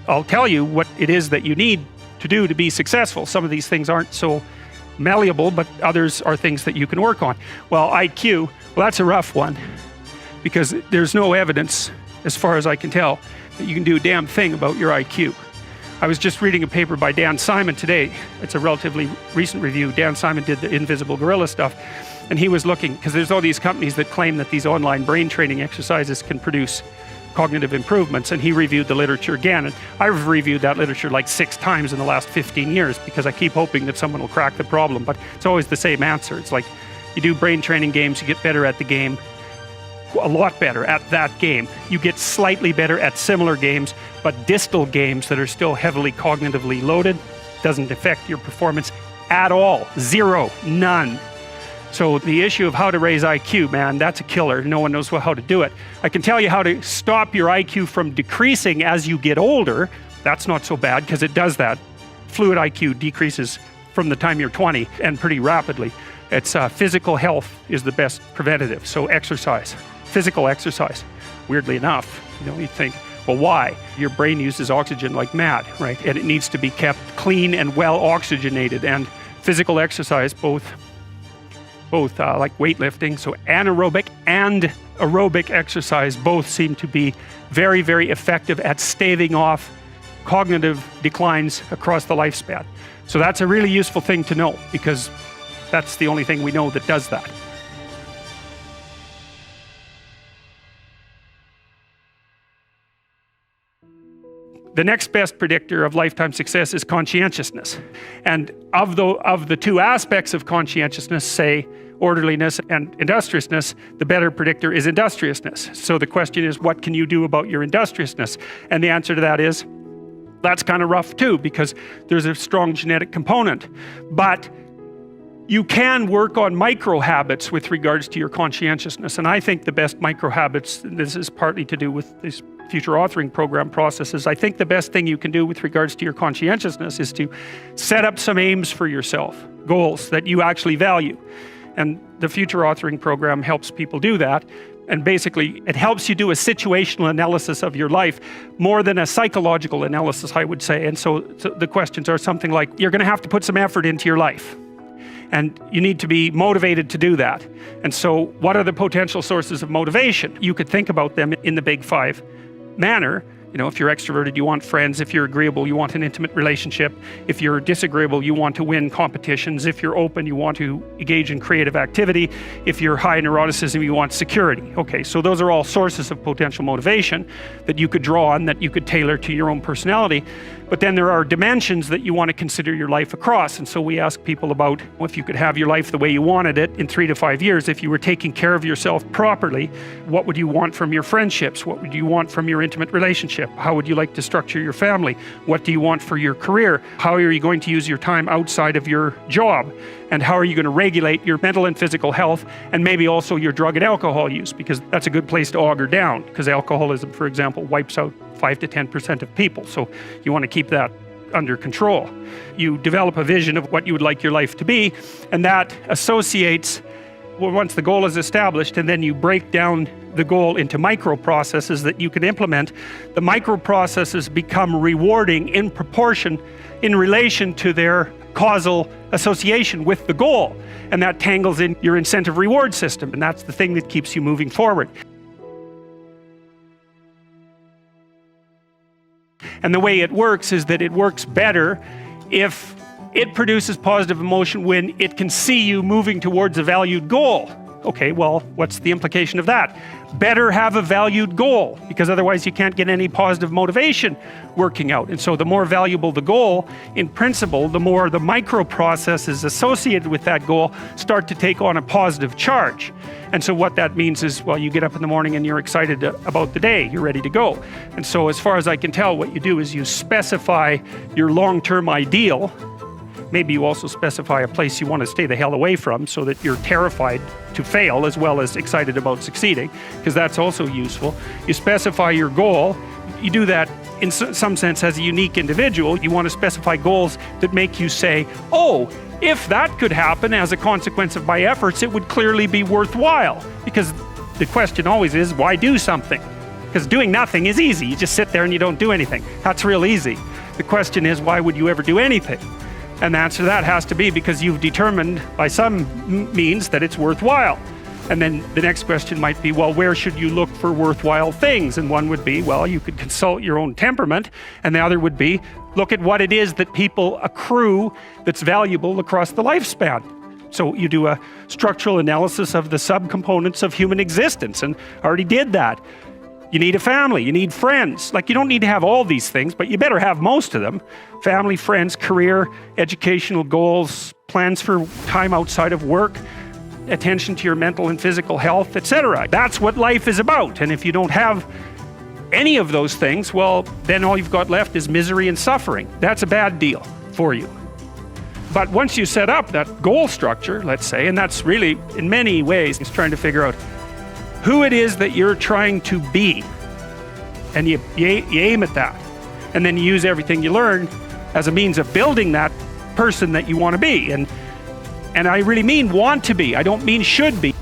I'll tell you what it is that you need to do to be successful. Some of these things aren't so malleable, but others are things that you can work on. Well, IQ, well, that's a rough one, because there's no evidence, as far as I can tell, that you can do a damn thing about your IQ. I was just reading a paper by Dan Simon today. It's a relatively recent review. Dan Simon did the invisible gorilla stuff, and he was looking, because there's all these companies that claim that these online brain training exercises can produce cognitive improvements, and he reviewed the literature again, and I've reviewed that literature like 6 times in the last 15 years because I keep hoping that someone will crack the problem, but it's always the same answer. It's like, you do brain training games, you get better at the game, a lot better at that game. You get slightly better at similar games, but distal games that are still heavily cognitively loaded doesn't affect your performance at all. Zero, none. So the issue of how to raise IQ, man, that's a killer. No one knows how to do it. I can tell you how to stop your IQ from decreasing as you get older. That's not so bad, because it does that. Fluid IQ decreases from the time you're 20 and pretty rapidly. It's physical health is the best preventative. So exercise, physical exercise. Weirdly enough, you think, well, why? Your brain uses oxygen like mad, right? And it needs to be kept clean and well oxygenated. And physical exercise, both like weightlifting, so anaerobic and aerobic exercise, both seem to be very, very effective at staving off cognitive declines across the lifespan. So that's a really useful thing to know, because that's the only thing we know that does that. The next best predictor of lifetime success is conscientiousness. And of the 2 aspects of conscientiousness, say orderliness and industriousness, the better predictor is industriousness. So the question is, what can you do about your industriousness? And the answer to that is, that's kind of rough too, because there's a strong genetic component. But you can work on micro habits with regards to your conscientiousness. And I think the best micro habits, this is partly to do with this future authoring program processes, I think the best thing you can do with regards to your conscientiousness is to set up some aims for yourself, goals that you actually value. And the future authoring program helps people do that. And basically, it helps you do a situational analysis of your life more than a psychological analysis, I would say. And so the questions are something like, you're going to have to put some effort into your life, and you need to be motivated to do that. And so what are the potential sources of motivation? You could think about them in the big 5 manner. If you're extroverted, you want friends. If you're agreeable, you want an intimate relationship. If you're disagreeable, you want to win competitions. If you're open, you want to engage in creative activity. If you're high neuroticism, you want security. Okay, so those are all sources of potential motivation that you could draw on, that you could tailor to your own personality. But then there are dimensions that you want to consider your life across. And so we ask people about, if you could have your life the way you wanted it in 3 to 5 years, if you were taking care of yourself properly, what would you want from your friendships? What would you want from your intimate relationship? How would you like to structure your family? What do you want for your career? How are you going to use your time outside of your job? And how are you going to regulate your mental and physical health, and maybe also your drug and alcohol use, because that's a good place to auger down, because alcoholism, for example, wipes out 5 to 10% of people. So you want to keep that under control. You develop a vision of what you would like your life to be, and that associates, well, once the goal is established, and then you break down the goal into micro processes that you can implement. The micro processes become rewarding in proportion, in relation to their causal association with the goal, and that tangles in your incentive reward system, and that's the thing that keeps you moving forward. And the way it works is that it works better if it produces positive emotion when it can see you moving towards a valued goal. Okay, well, what's the implication of that? Better have a valued goal, because otherwise you can't get any positive motivation working out. And so the more valuable the goal, in principle, the more the micro processes associated with that goal start to take on a positive charge. And so what that means is, well, you get up in the morning and you're excited about the day, you're ready to go. And so as far as I can tell, what you do is you specify your long-term ideal. Maybe you also specify a place you want to stay the hell away from, so that you're terrified to fail as well as excited about succeeding, because that's also useful. You specify your goal. You do that in some sense as a unique individual. You want to specify goals that make you say, oh, if that could happen as a consequence of my efforts, it would clearly be worthwhile. Because the question always is, why do something? Because doing nothing is easy. You just sit there and you don't do anything. That's real easy. The question is, why would you ever do anything? And the answer to that has to be because you've determined by some means that it's worthwhile. And then the next question might be, well, where should you look for worthwhile things? And one would be, well, you could consult your own temperament. And the other would be, look at what it is that people accrue that's valuable across the lifespan. So you do a structural analysis of the subcomponents of human existence, and I already did that. You need a family, you need friends. Like, you don't need to have all these things, but you better have most of them. Family, friends, career, educational goals, plans for time outside of work, attention to your mental and physical health, etc. That's what life is about. And if you don't have any of those things, well, then all you've got left is misery and suffering. That's a bad deal for you. But once you set up that goal structure, let's say, and that's really, in many ways, is trying to figure out who it is that you're trying to be, and you aim at that, and then you use everything you learn as a means of building that person that you want to be. And I really mean want to be. I don't mean should be.